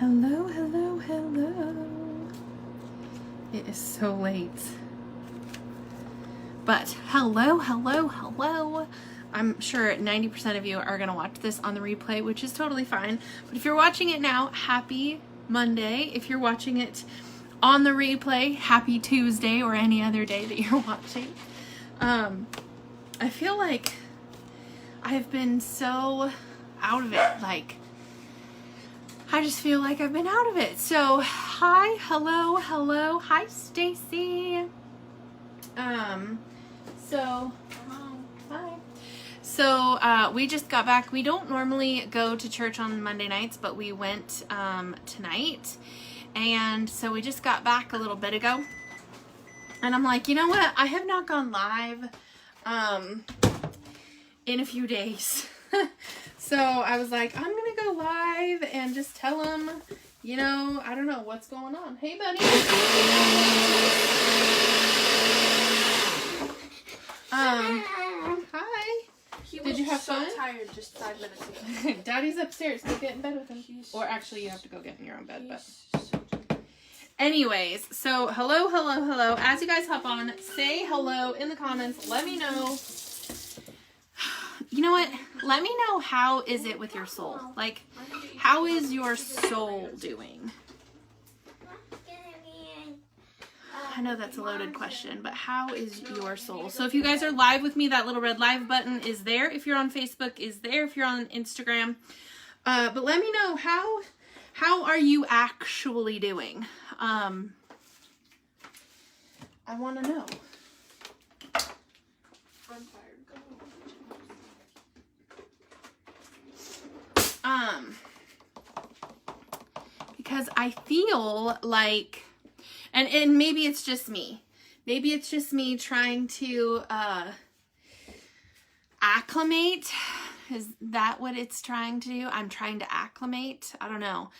Hello, hello, hello. It is so late. But hello, hello, hello. I'm sure 90% of you are going to watch this on the replay, which is totally fine. But if you're watching it now, happy Monday. If you're watching it on the replay, happy Tuesday or any other day that you're watching. I feel like I've been so out of it. Like, I just feel like I've been out of it. So, hi, hello, hello. Hi, Stacy. Hi. So, we just got back. We don't normally go to church on Monday nights, but we went, tonight. And so we just got back a little bit ago. And I'm like, you know what? I have not gone live, in a few days. So I was like, I'm going to go live and just tell them, you know, I don't know what's going on. Hey, buddy. Hi. Did you have fun? So tired just 5 minutes ago. Daddy's upstairs. Go get in bed with him. Or actually, you have to go get in your own bed. But So anyways, so hello, hello, hello. As you guys hop on, say hello in the comments. Let me know. You know what? Let me know, how is it with your soul? Like, how is your soul doing? I know that's a loaded question, but how is your soul? So if you guys are live with me, that little red live button is there. If you're on Facebook, is there. If you're on Instagram. But let me know, how are you actually doing? I want to know. I'm tired. Because I feel like, and maybe it's just me. Maybe it's just me trying to acclimate. Is that what it's trying to do? I'm trying to acclimate. I don't know.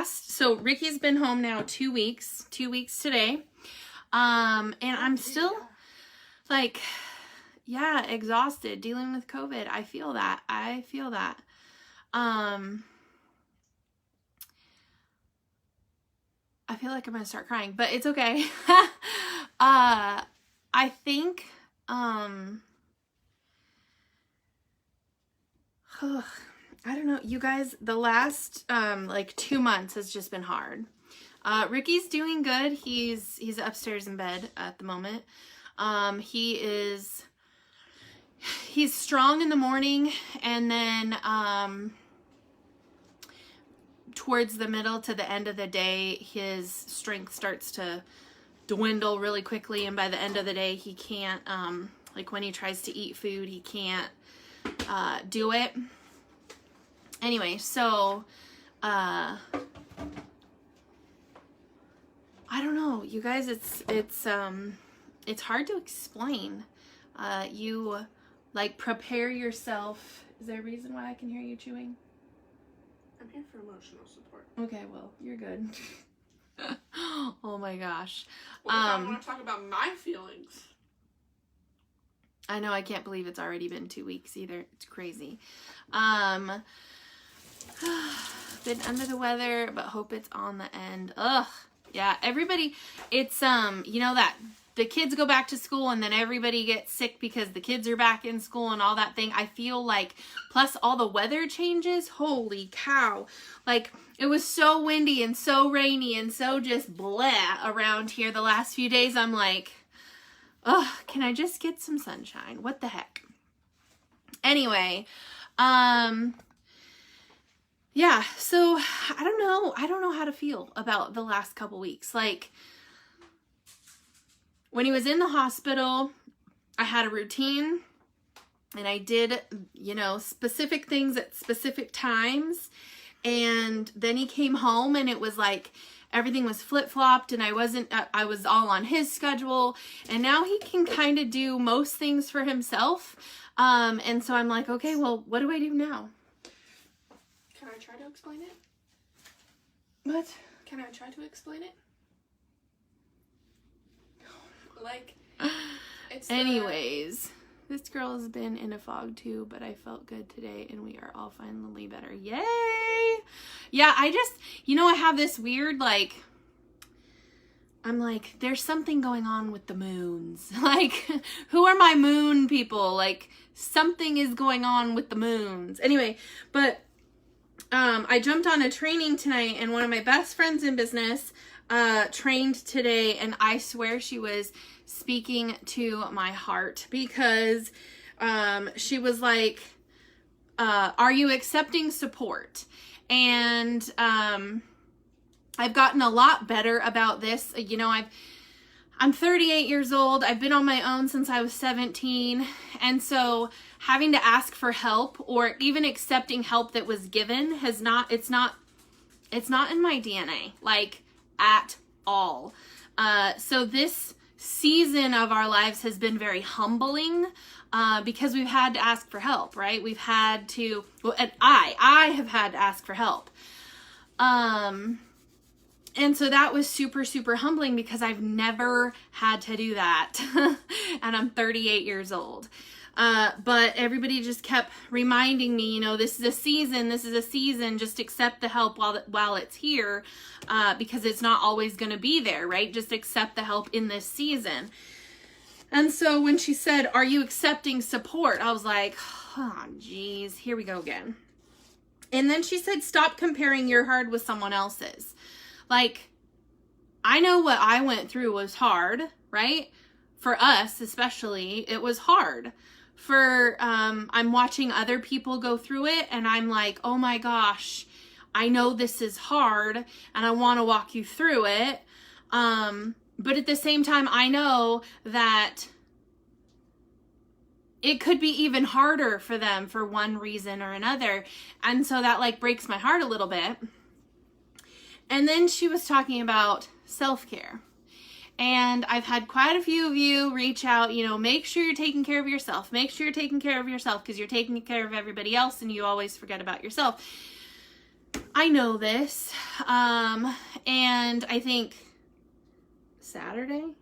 So Ricky's been home now 2 weeks. 2 weeks today. And I'm still like, yeah, exhausted dealing with COVID. I feel that. I feel like I'm gonna start crying, but it's okay. I think, I don't know, you guys, the last, like 2 months has just been hard. Ricky's doing good. He's upstairs in bed at the moment. He's strong in the morning, and then, towards the middle to the end of the day, his strength starts to dwindle really quickly, and by the end of the day, he can't, like when he tries to eat food, he can't, do it. Anyway, so, I don't know, you guys, it's hard to explain. You, like, prepare yourself. Is there a reason why I can hear you chewing? I'm here for emotional support. Okay, well, you're good. Oh my gosh. Well, if I want to talk about my feelings. I know, I can't believe it's already been 2 weeks either. It's crazy. Been under the weather, but hope it's on the end. Ugh. Yeah, everybody, it's, you know that the kids go back to school and then everybody gets sick because the kids are back in school and all that thing. I feel like, plus all the weather changes, holy cow. Like, it was so windy and so rainy and so just blah around here the last few days. I'm like, ugh, can I just get some sunshine? What the heck? Anyway, yeah, so I don't know how to feel about the last couple weeks. Like, when he was in the hospital, I had a routine, and I did, you know, specific things at specific times. And then he came home, and it was like everything was flip-flopped, and I was all on his schedule. And now he can kind of do most things for himself. And so I'm like, okay, well, what do I do now? Can I try to explain it? What? Can I try to explain it? Like, it's anyways. This girl has been in a fog too, but I felt good today and we are all finally better. Yay! Yeah, I have this weird, like, I'm like, there's something going on with the moons. Like, who are my moon people? Like, something is going on with the moons. Anyway, but I jumped on a training tonight, and one of my best friends in business trained today, and I swear she was speaking to my heart, because she was like, are you accepting support? And I've gotten a lot better about this. I'm 38 years old. I've been on my own since I was 17. And so having to ask for help, or even accepting help that was given, it's not in my DNA, like, at all. So this season of our lives has been very humbling, because we've had to ask for help, right? We've had to, and I have had to ask for help. And so that was super, super humbling, because I've never had to do that. And I'm 38 years old. But everybody just kept reminding me, this is a season, just accept the help while it's here, because it's not always going to be there, right? Just accept the help in this season. And so when she said, are you accepting support? I was like, oh, geez, here we go again. And then she said, stop comparing your hard with someone else's. Like, I know what I went through was hard, right? For us, especially, it was hard. I'm watching other people go through it, and I'm like, oh my gosh, I know this is hard, and I want to walk you through it. But at the same time, I know that it could be even harder for them for one reason or another. And so that, like, breaks my heart a little bit. And then she was talking about self-care. And I've had quite a few of you reach out, make sure you're taking care of yourself. Make sure you're taking care of yourself, because you're taking care of everybody else and you always forget about yourself. I know this. And I think Saturday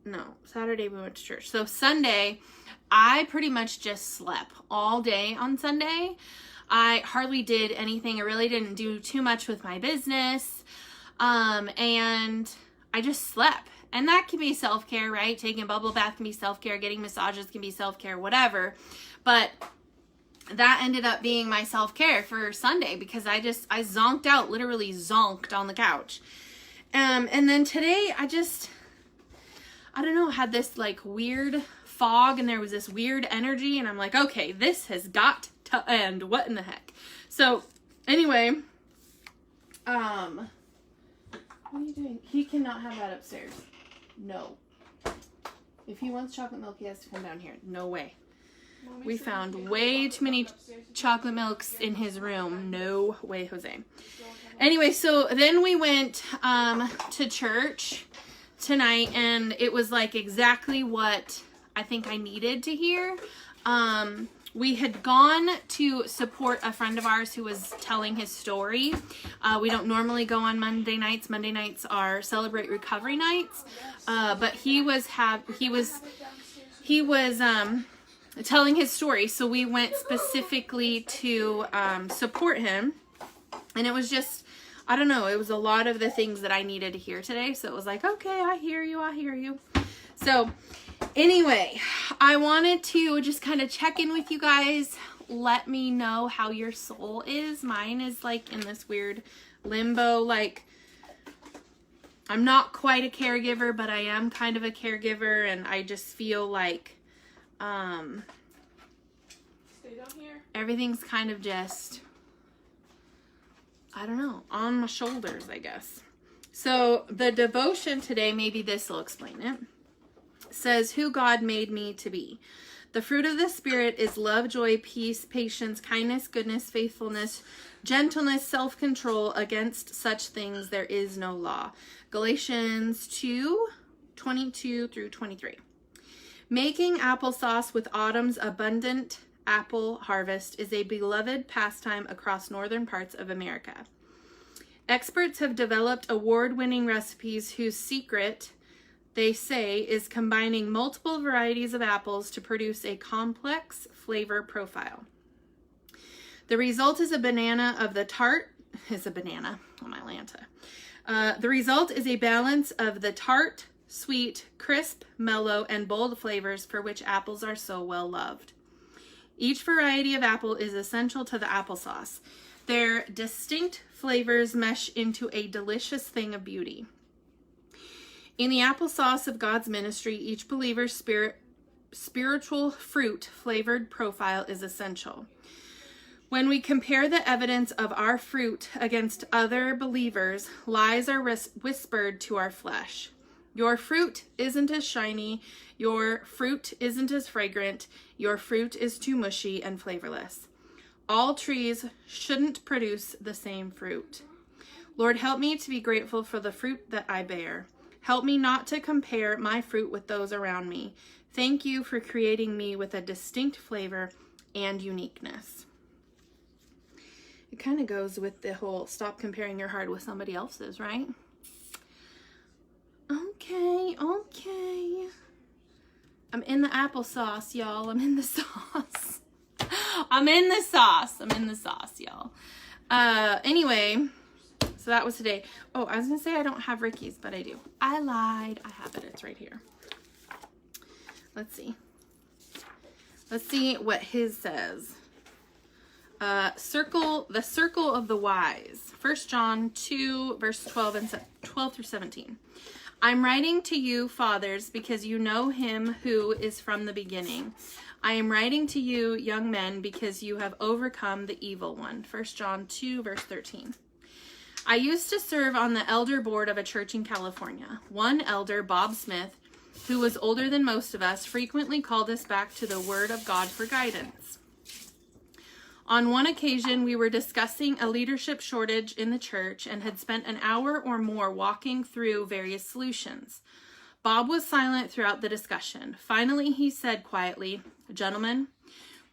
we went to church. So Sunday, I pretty much just slept all day on Sunday. I hardly did anything. I really didn't do too much with my business. And I just slept. And that can be self-care, right? Taking a bubble bath can be self-care. Getting massages can be self-care, whatever. But that ended up being my self-care for Sunday, because I zonked out, literally zonked on the couch. And then today I don't know, had this like weird fog, and there was this weird energy, and I'm like, okay, this has got to end. What in the heck? So anyway, what are you doing? He cannot have that upstairs. No. If he wants chocolate milk, he has to come down here. No way. We found way too many chocolate milks in his room. No way, Jose. Anyway, so then we went to church tonight, and it was like exactly what I think I needed to hear. We had gone to support a friend of ours who was telling his story. We don't normally go on Monday nights. Monday nights are Celebrate Recovery nights. But he was telling his story. So we went specifically to support him. And it was just, I don't know, it was a lot of the things that I needed to hear today. So it was like, okay, I hear you. So anyway, I wanted to just kind of check in with you guys. Let me know how your soul is. Mine is like in this weird limbo. Like, I'm not quite a caregiver, but I am kind of a caregiver. And I just feel like Stay down here. Everything's kind of just, I don't know, on my shoulders, I guess. So the devotion today, maybe this will explain it, says who God made me to be. The fruit of the Spirit is love, joy, peace, patience, kindness, goodness, faithfulness, gentleness, self-control. Against such things there is no law. Galatians 2:22 through 23. Making applesauce with autumn's abundant apple harvest is a beloved pastime across northern parts of America. Experts have developed award-winning recipes whose secret they say, is combining multiple varieties of apples to produce a complex flavor profile. The result is a banana of the tart, is a banana, oh my Lanta. The result is a balance of the tart, sweet, crisp, mellow, and bold flavors for which apples are so well loved. Each variety of apple is essential to the applesauce. Their distinct flavors mesh into a delicious thing of beauty. In the applesauce of God's ministry, each believer's spiritual fruit flavored profile is essential. When we compare the evidence of our fruit against other believers, lies are whispered to our flesh. Your fruit isn't as shiny. Your fruit isn't as fragrant. Your fruit is too mushy and flavorless. All trees shouldn't produce the same fruit. Lord, help me to be grateful for the fruit that I bear. Help me not to compare my fruit with those around me. Thank you for creating me with a distinct flavor and uniqueness. It kind of goes with the whole stop comparing your heart with somebody else's, right? Okay. I'm in the applesauce, y'all. I'm in the sauce. I'm in the sauce, y'all. Anyway, so that was today. Oh, I was going to say I don't have Ricky's, but I do. I lied. I have it. It's right here. Let's see. Let's see what his says. The circle of the wise. 1 John 2, verse 12 through 17. I'm writing to you, fathers, because you know him who is from the beginning. I am writing to you, young men, because you have overcome the evil one. 1 John 2, verse 13. I used to serve on the elder board of a church in California. One elder, Bob Smith, who was older than most of us, frequently called us back to the Word of God for guidance. On one occasion, we were discussing a leadership shortage in the church and had spent an hour or more walking through various solutions. Bob was silent throughout the discussion. Finally, he said quietly, "Gentlemen,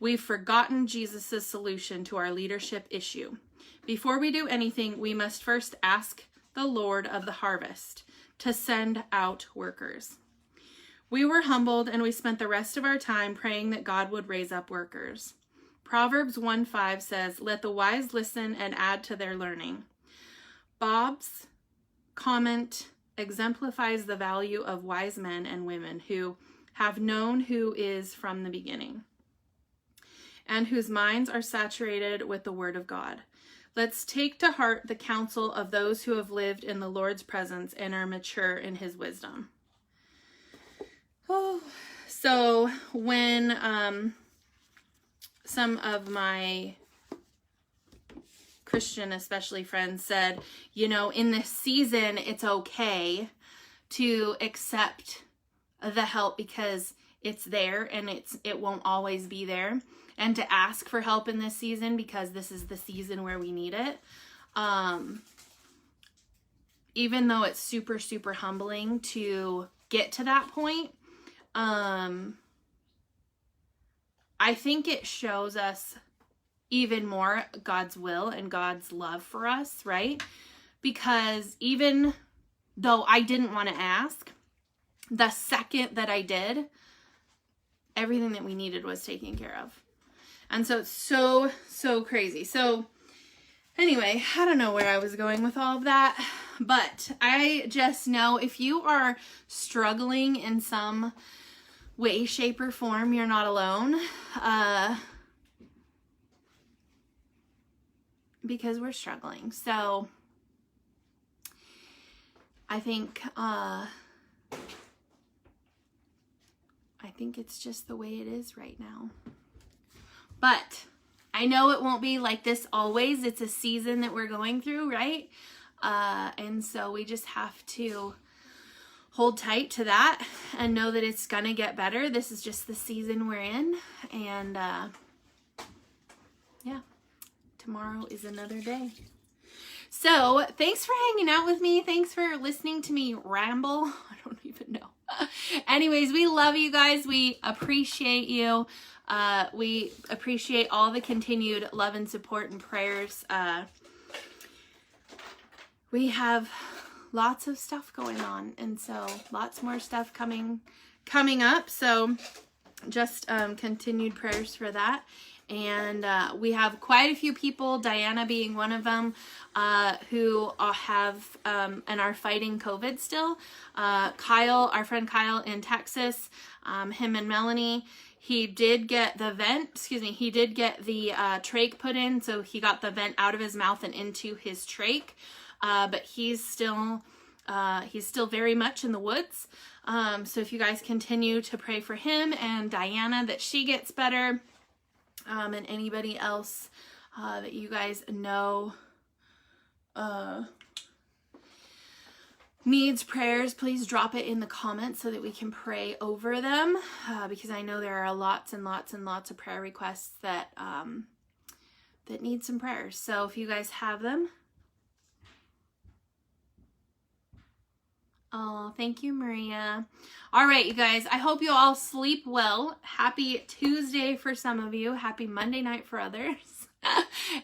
we've forgotten Jesus' solution to our leadership issue. Before we do anything, we must first ask the Lord of the harvest to send out workers." We were humbled and we spent the rest of our time praying that God would raise up workers. Proverbs 1:5 says, "Let the wise listen and add to their learning." Bob's comment exemplifies the value of wise men and women who have known who is from the beginning and whose minds are saturated with the Word of God. Let's take to heart the counsel of those who have lived in the Lord's presence and are mature in his wisdom. Oh, so when some of my Christian, especially friends, said, you know, in this season, it's okay to accept the help because it's there and it won't always be there, and to ask for help in this season because this is the season where we need it. Even though it's super, super humbling to get to that point, I think it shows us even more God's will and God's love for us, right? Because even though I didn't want to ask, the second that I did, everything that we needed was taken care of. And so it's so crazy. So anyway, I don't know where I was going with all of that, but I just know if you are struggling in some way, shape, or form, you're not alone. Because we're struggling. So I think it's just the way it is right now. But I know it won't be like this always. It's a season that we're going through, right? And so we just have to hold tight to that and know that it's gonna get better. This is just the season we're in. And yeah, tomorrow is another day. So thanks for hanging out with me. Thanks for listening to me ramble. I don't even know. Anyways, we love you guys. We appreciate you. We appreciate all the continued love and support and prayers. We have lots of stuff going on, and so lots more stuff coming up. So just continued prayers for that. And we have quite a few people, Diana being one of them, who have and are fighting COVID still. Kyle, our friend Kyle in Texas, him and Melanie, he did get the trach put in, so he got the vent out of his mouth and into his trach, but he's still very much in the woods. So if you guys continue to pray for him and Diana that she gets better, and anybody else that you guys know needs prayers, please drop it in the comments so that we can pray over them, because I know there are lots and lots and lots of prayer requests that need some prayers. So if you guys have them. Oh, thank you, Maria. All right, you guys, I hope you all sleep well. Happy Tuesday for some of you. Happy Monday night for others.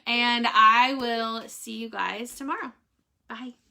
And I will see you guys tomorrow. Bye.